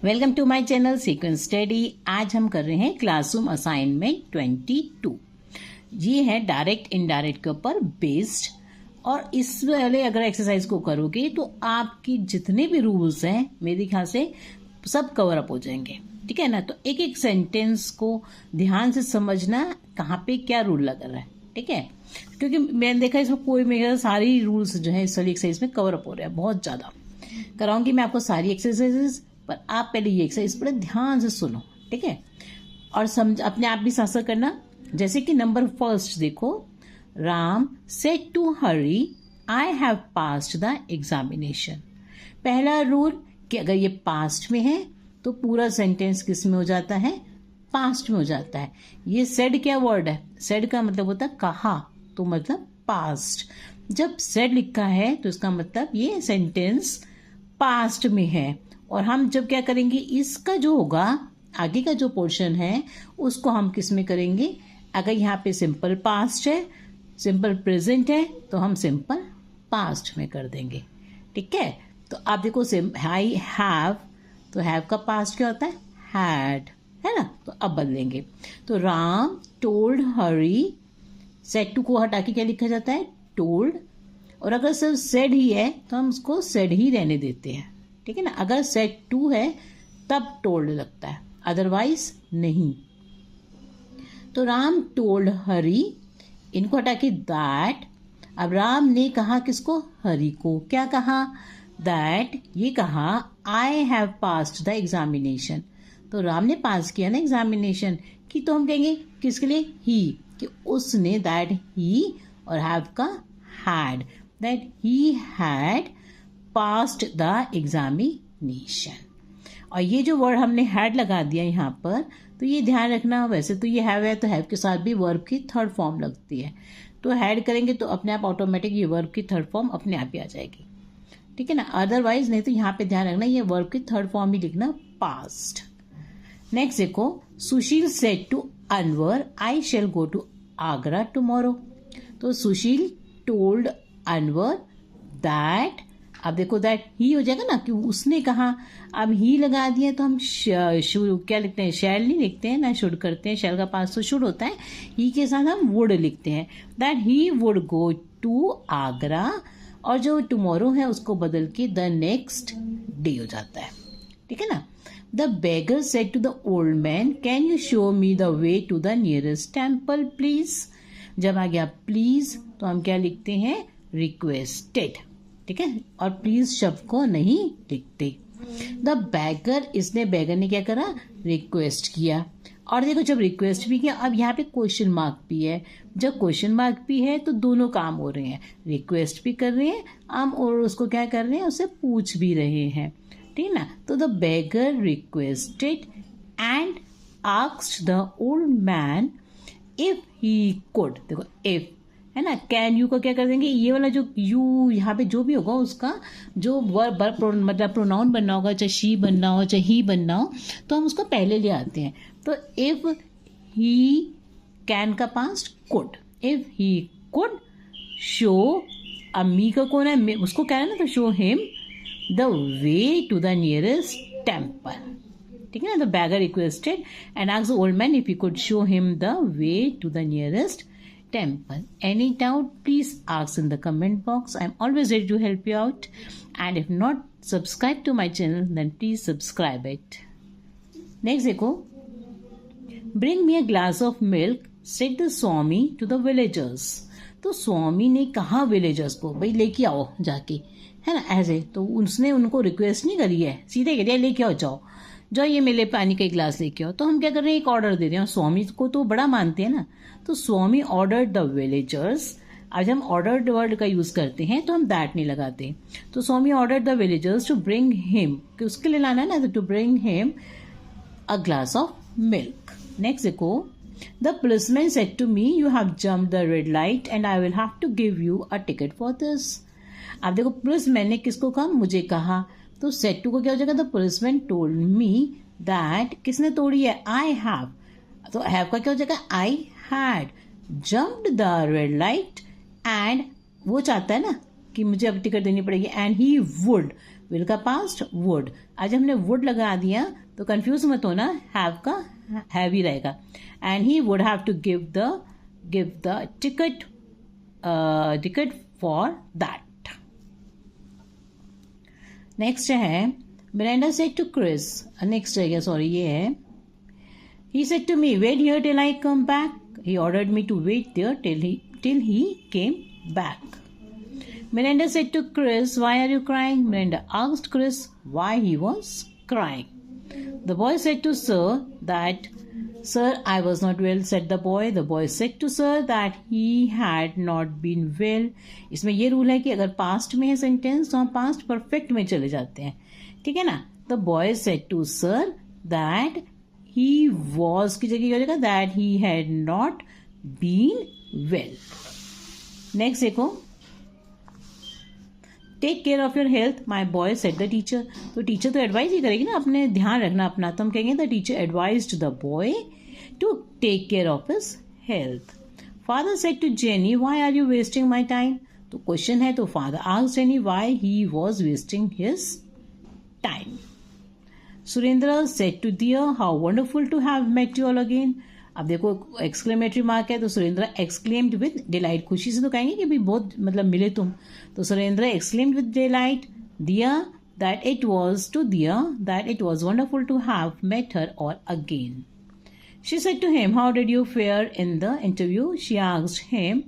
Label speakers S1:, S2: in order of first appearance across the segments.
S1: Welcome to my channel sequence study. आज हम कर रहे हैं क्लासरूम असाइनमेंट 22। ये है डायरेक्ट इनडायरेक्ट के ऊपर बेस्ड। और इस वाले अगर एक्सरसाइज को करोगे तो आपकी जितने भी रूल्स हैं मेरे ख्याल से सब कवर अप हो जाएंगे। ठीक है ना। तो एक एक सेंटेंस को ध्यान से समझना कहाँ पे क्या रूल लग रहा है। ठीक है, क्योंकि मैंने देखा इसमें कोई मेरे सारी रूल्स जो है इस वाली एक्सरसाइज में कवर अप हो रहे हैं। बहुत ज्यादा कराऊंगी मैं आपको सारी एक्सरसाइजेज, पर आप पहले ये एक्सरसाइज बड़े ध्यान से सुनो। ठीक है, और समझ अपने आप भी साथ करना। जैसे कि नंबर फर्स्ट देखो, Ram said to Hari I have passed the examination. पहला रूल कि अगर ये पास्ट में है तो पूरा सेंटेंस किस में हो जाता है, पास्ट में हो जाता है। ये सेड क्या वर्ड है, सेड का मतलब होता है कहा, तो मतलब पास्ट। जब सेड लिखा है तो इसका मतलब ये सेंटेंस पास्ट में है। और हम जब क्या करेंगे, इसका जो होगा आगे का जो पोर्शन है उसको हम किस में करेंगे। अगर यहाँ पे सिंपल पास्ट है, सिंपल प्रेजेंट है, तो हम सिंपल पास्ट में कर देंगे। ठीक है, तो आप देखो आई हैव, तो हैव का पास्ट क्या होता है, हैड, है ना। तो अब बदलेंगे, तो Ram told Hari, said to को हटा के क्या लिखा जाता है, टोल्ड। और अगर सिर्फ सेड ही है तो हम उसको सेड ही रहने देते हैं। ठीक है ना। अगर सेड टू है तब टोल्ड लगता है, अदरवाइज नहीं। तो राम टोल्ड हरी, इनको हटा के दैट। अब राम ने कहा किसको, हरी को। क्या कहा, दैट, ये कहा आई हैव पास्ड द एग्जामिनेशन। तो राम ने पास किया ना एग्जामिनेशन की, तो हम कहेंगे किसके लिए, ही, कि उसने, दैट ही, और हैव का had, that he had passed the examination. और ये जो वर्ड हमने हैड लगा दिया यहाँ पर, तो ये ध्यान रखना, वैसे तो ये हैव है तो हैव के साथ भी वर्ब की थर्ड फॉर्म लगती है, तो हैड करेंगे तो अपने आप ऑटोमेटिक ये वर्ब की थर्ड फॉर्म अपने आप ही आ जाएगी। ठीक है ना, अदरवाइज नहीं। तो यहाँ पे ध्यान रखना ये वर्ब की थर्ड फॉर्म ही लिखना, पास्ट। नेक्स्ट देखो, Sushil said to Anwar I shall go to Agra tomorrow. तो सुशील टोल्ड अनवर दैट, अब देखो दैट ही हो जाएगा ना, कि उसने कहा। अब ही लगा दिए तो हम क्या लिखते हैं, शैल नहीं लिखते हैं ना, शुड करते हैं। शैल का पास तो शुड होता है, ही के साथ हम वुड लिखते हैं। That he would go to Agra, और जो टुमारो है उसको बदल के द नेक्स्ट डे हो जाता है। ठीक है ना। The beggar said to the old man can you show me the way to the nearest temple please. जब आ गया प्लीज तो हम क्या लिखते हैं, रिक्वेस्टेड। ठीक है, और प्लीज शब्द को नहीं लिखते। द बैगर, इसने बैगर ने क्या करा, रिक्वेस्ट किया। और देखो जब रिक्वेस्ट भी किया, अब यहाँ पे क्वेश्चन मार्क भी है। जब क्वेश्चन मार्क भी है तो दोनों काम हो रहे हैं, रिक्वेस्ट भी कर रहे हैं हम और उसको क्या कर रहे हैं, उससे पूछ भी रहे हैं। ठीक है ना। तो the beggar requested and asked the old man if he could. देखो इफ है ना, कैन यू को क्या कर देंगे, ये वाला जो यू यहाँ पे जो भी होगा उसका जो वर्ब मतलब प्रोनाउन बनना होगा, चाहे शी बनना हो चाहे ही बनना हो, तो हम उसको पहले ले आते हैं। तो इफ ही, कैन का past could, if he could show, अब मी का कौन है, उसको क्या है ना, तो show him the way to the nearest temple. ठीक है ना। The beggar requested and asked the old man if he could show him the way to the nearest temple. Any doubt, please ask in the comment box. I'm always ready to help you out. And if not subscribe to my channel, then please subscribe it. Next देखो, bring me a glass of milk, said the Swami to the villagers. तो स्वामी ने कहा villagers को, भाई लेके आओ जाके, है ना, ऐसे। तो उसने उनको रिक्वेस्ट नहीं करी है, सीधे कह दिया लेके आओ, जाओ जो ये मेरे पानी का गिलास लेके आओ। तो हम क्या कर रहे हैं, एक ऑर्डर दे रहे हैं। स्वामी को तो बड़ा मानते हैं ना, तो स्वामी ऑर्डर द विलेजर्स। आज हम ऑर्डर्ड वर्ड का यूज करते हैं तो हम दैट नहीं लगाते। तो Swami ordered the villagers to bring him, कि उसके लिए लाना है ना, to bring him a glass of milk. Next देखो, the policeman said to me you have jumped the red light and I will have to give you a ticket for this. अब देखो policeman ने किसको कहा, मुझे कहा। तो said to को क्या हो जाएगा, the policeman told me that, किसने तोड़ी है, आई हैव। तो हैव का क्या हो जाएगा, I had jumped the red light and, वो चाहता है ना कि मुझे अब टिकट देनी पड़ेगी, एंड ही वुड विल का पास्ट वुड. आज हमने वुड लगा दिया तो कंफ्यूज मत होना, हैव का हैव ही रहेगा. And he would have to give the ticket for that. Next है Miranda said to Chris. Next है सॉरी ये है. He said to me, wait here till I come back. He ordered me to wait there till he came back. Miranda said to Chris, why are you crying? Miranda asked Chris why he was crying. The boy said to Sir that, Sir, I was not well, said the boy. The boy said to Sir that he had not been well. इसमें ये rule है कि अगर past में है sentence तो हम past perfect में चले जाते हैं, ठीक है ना. The boy said to Sir that he was की जगह क्या हो जाएगा, that he had not been well. Next देखो, take care of your health my boy said the teacher. तो टीचर तो एडवाइज ही करेगी ना, अपने ध्यान रखना अपना. तो हम कहेंगे the teacher advised the boy to take care of his health. Father said to Jenny why are you wasting my time. तो क्वेश्चन है तो father asked Jenny why he was wasting his time. Surendra said to dear how wonderful to have met you all again. अब देखो exclamatory mark है तो Surendra exclaimed with delight. खुशी से तो कहेंगे कि भाई बहुत मतलब मिले तुम. तो सुरेंद्र एक्सक्लेम्ड विद डिलाइट. दिया दैट इट वाज टू दिया that it was wonderful to have met her all again. She said to him how did you fare in the interview. She asked him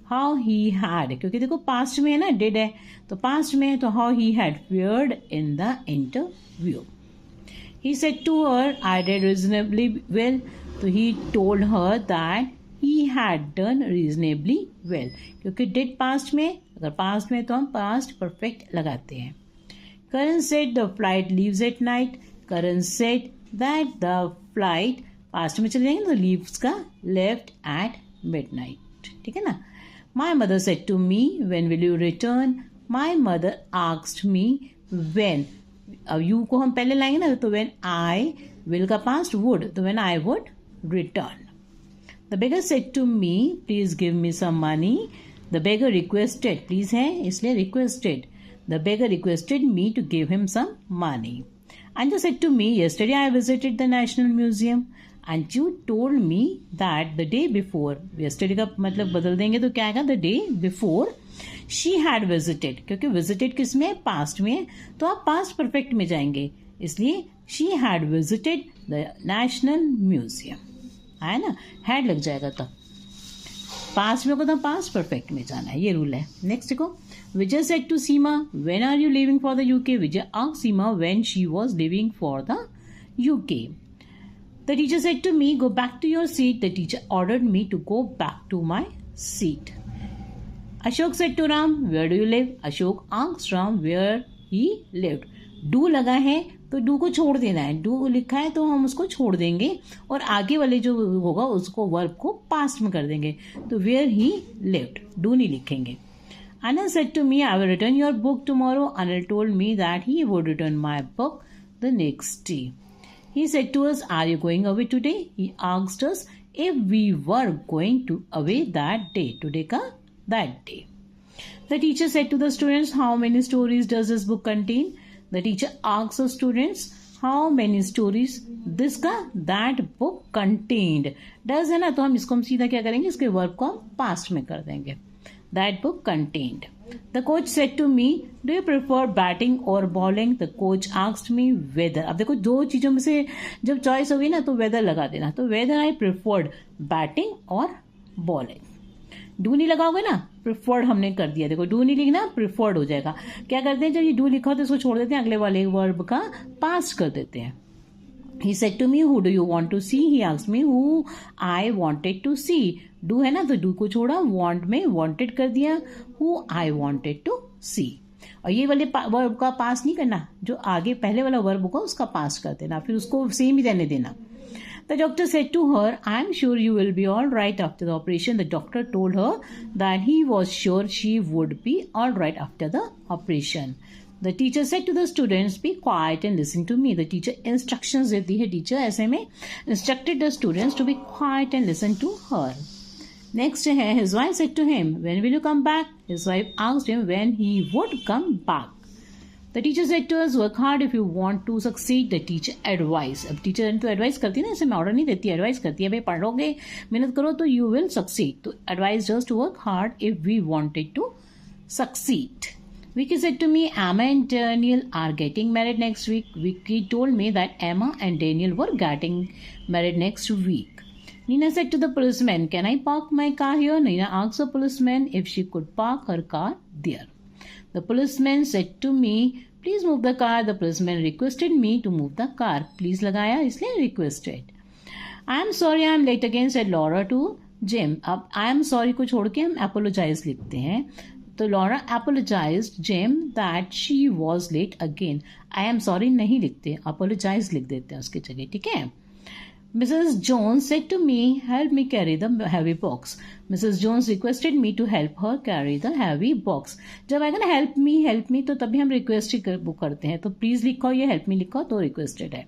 S1: how he had, क्योंकि देखो past में है ना, did है तो past में है तो how he had fared in the interview. He said to her, I did reasonably well. So he told her that he had done reasonably well. क्योंकि did past में, अगर past में तो हम past perfect लगाते हैं. Karan said the flight leaves at night. Karan said that the flight past में चले जाएंगे तो leaves का left at midnight. ठीक है ना. My mother said to me, when will you return? My mother asked me when. अब you को हम पहले लाएंगे ना, तो वेन आई विल का पास्ट वुड, तो when I would return. The beggar said to me please give me some money. The beggar requested, please है इसलिए requested. The beggar requested me to give him some money. Anju said to me yesterday I visited the National Museum and you told me that the day before. yesterday का मतलब बदल देंगे तो क्या आएगा, the day before she had visited. क्योंकि visited किस में है, पास्ट में है तो आप पास्ट परफेक्ट में जाएंगे, इसलिए she had visited the National Museum. है ना, had लग जाएगा तब. पास्ट में को तो पास्ट परफेक्ट में जाना है, ये रूल है. नेक्स्ट देखो, Vijay said to Seema when are you living for the UK. Vijay asked Seema when she was living for the UK. The teacher said to me go back to your seat. The teacher ordered me to go back to my seat. Ashok said to Ram where do you live. Ashok asked Ram where he lived. Do लगा है तो do को छोड़ देना है. Do लिखा है तो हम उसको छोड़ देंगे और आगे वाले जो होगा उसको वर्ब को पास्ट में कर देंगे. तो वेयर ही लिव्ड, डू नहीं लिखेंगे. Anil said to me, I will return your book tomorrow. Anil told me that he would return my book the next day. He said to us, are you going away today? He asked us if we were going to away that day. Today ka that day. The teacher said to the students, how many stories does this book contain? The teacher asked the students, how many stories this का that book contained. Does है ना, तो हम इसको हम सीधा क्या करेंगे, इसके वर्ब को हम पास्ट में कर देंगे. That book contained. The coach said to me, do you prefer batting or bowling? The coach asked me whether. अब देखो दो चीजों में से जब चॉइस होगी ना तो वेदर लगा देना. तो whether I preferred batting or bowling. Do नहीं लगाओगे ना, प्रिफर्ड हमने कर दिया. देखो डू नहीं लिखना, प्रिफर्ड हो जाएगा. क्या करते हैं, जब ये डू लिखा हो तो इसको छोड़ देते हैं, अगले वाले वर्ब का पास्ट कर देते हैं. He said to me, who do you want to see? He asked me who I wanted to see. Do है ना, तो do को छोड़ा, want में wanted कर दिया, who I wanted to see. और ये वाले वर्ब का पास नहीं करना, जो आगे पहले वाला वर्ब होगा उसका पास कर देना, फिर उसको सेम ही रहने देना. The doctor said to her, I am sure you will be all right after the operation. The doctor told her that he was sure she would be all right after the operation. The teacher said to the students, be quiet and listen to me. The teacher instructions देती है teacher, ऐसे में instructed the students to be quiet and listen to her. Next है, his wife said to him, when will you come back? His wife asked him when he would come back. The teacher said to us, work hard if you want to succeed. The teacher advised. अब teacher तो advice करती है ना, ऐसे मैं order नहीं देती, advice करती है, भाई पढ़ोगे मेहनत करो तो यू विल सक्सीड. तो advise just to work hard if we wanted to succeed. Vicky said to me, Emma and Daniel are getting married next week. Vicky told me that Emma and Daniel were getting married next week. Nina said to the policeman, can I park my car here? Nina asked the policeman if she could park her car there. The policeman said to me, please move the car. The policeman requested me to move the car. Please लगाया इसलिए requested. I am sorry I am late again, said Laura to Jim. अब I am sorry को छोड़ के हम apologize लिखते हैं. तो Laura apologized Jim that she was late again. I am sorry नहीं लिखते, apologize लिख देते हैं उसकी जगह, ठीक है. Mrs. Jones said to me, help me carry the heavy box. Mrs. Jones requested me to help her carry the heavy box. जब आएगा ना help me तो तभी हम request ही करते हैं. तो please लिखो, ये help me लिखो तो requested है.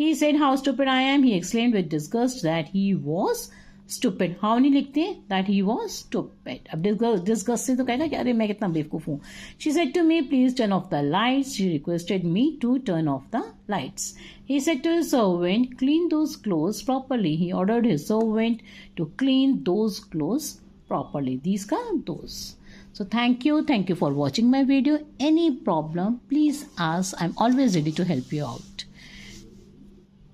S1: He said how stupid I am. He exclaimed with disgust that he was stupid. How नहीं लिखते हैं, that he was stupid. अब disgust से तो कहेगा कि अरे मैं कितना बेवकूफ हूँ. She said to me, please turn off the lights. She requested me to turn off the lights. He said to his servant, clean those clothes properly. He ordered his servant to clean those clothes properly. These का those. So thank you for watching my video. Any problem, please ask. I'm always ready to help you out.